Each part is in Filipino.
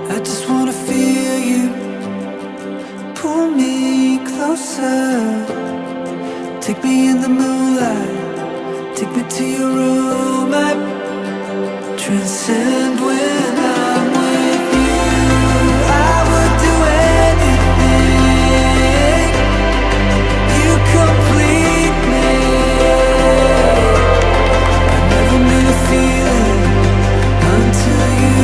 I just wanna feel you. Pull me closer. Take me in the moonlight. Take me to your room. I transcend when I'm with you. I would do anything. You complete me. I never knew the feeling until you.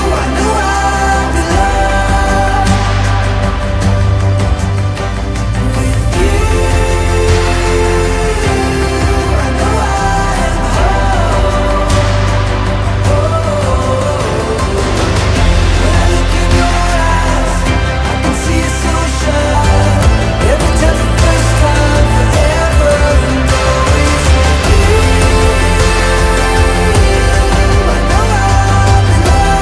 I know I'll be loved with you. I know I am whole. When I look in your eyes, I can see it so sharp. Every time's the first time, forever and always with you. I know I'll be loved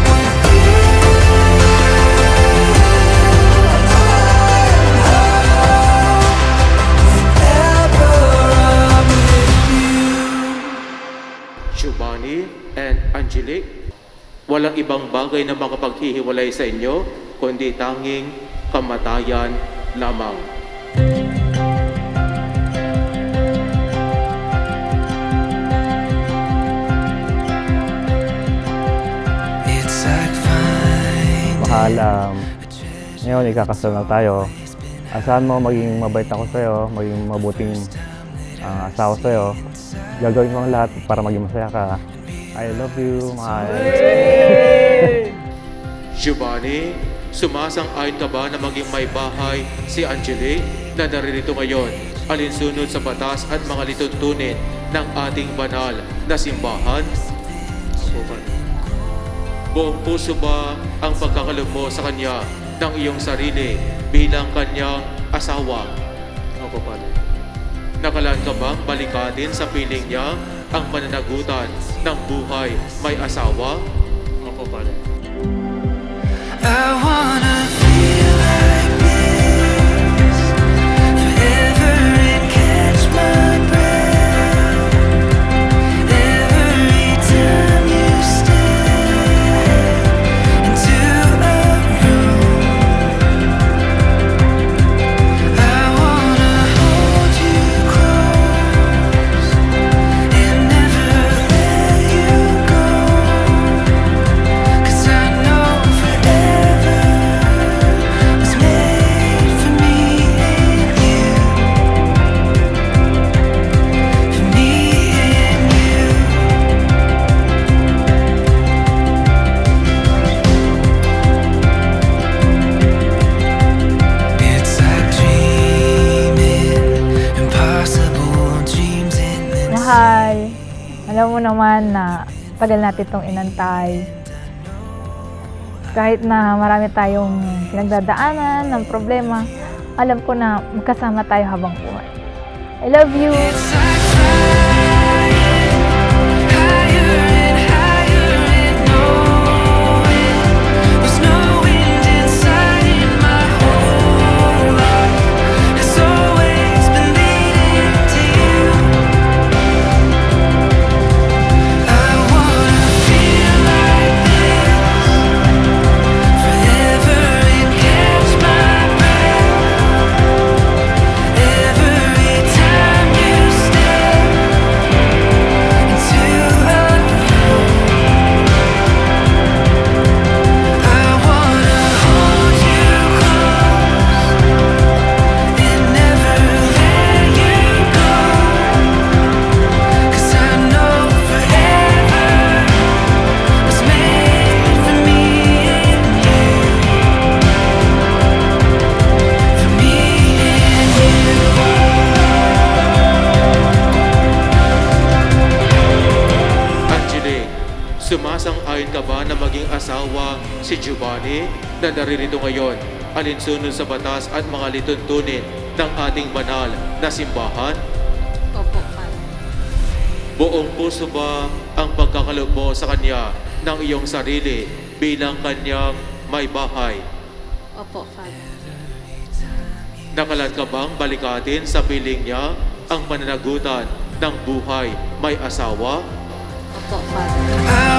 with you. Whenever I'm with you. Giovanni and Angelique, walang ibang bagay na makapaghihiwalay sa inyo, kundi tanging kamatayan lamang. It's like finding Mahal, ngayon ikakasal na tayo. Asahan mo maging mabait ako sa'yo, maging mabuting asawa sa'yo. Gagawin ko ang lahat para maging masaya ka. I love you, mahal. Giovanni, sumasang-ayon ka ba na maging may bahay si Angelique na naririto ngayon, alinsunod sa batas at mga lituntunin ng ating banal na simbahan? Buong puso ba ang pagkakaloob mo sa kanya ng iyong sarili bilang kanyang asawa? Opo, Padre. Nakalaan ka bang balikatin sa piling niya ang mananagutan ng buhay may asawa? Opo, Padre. I wanna feel like this forever and catch my breath every time you step into a room. I wanna hold you close and never let you go, 'cause I know forever was made for me and you. For me and you. It's like dreaming impossible dreams in the Mahal, alam mo naman na tagal natin itong inantay. Kahit na marami tayong pinagdadaanan ng problema, alam ko na magkasama tayo habang buhay. I love you! It's like flying higher and higher and knowing there's no wind inside in my whole life. It's always been leading to you. I wanna feel like this forever and catch my breath every time you step into a room. I wanna hold you close and never let you go, 'cause I know forever was made for me and you. For me and you. Angelique, sumasang-ayon ka ba na maging asawa si Giovanni na naririto ngayon, alinsunod sa batas at mga lituntunin ng ating banal na simbahan? Opo, Father. Buong puso ba ang pagkakaloob mo sa kanya ng iyong sarili bilang kanyang may bahay? Opo, Father. Nakalaan ka bang balikatin sa piling niya ang pananagutan ng buhay may asawa? Opo, Father. I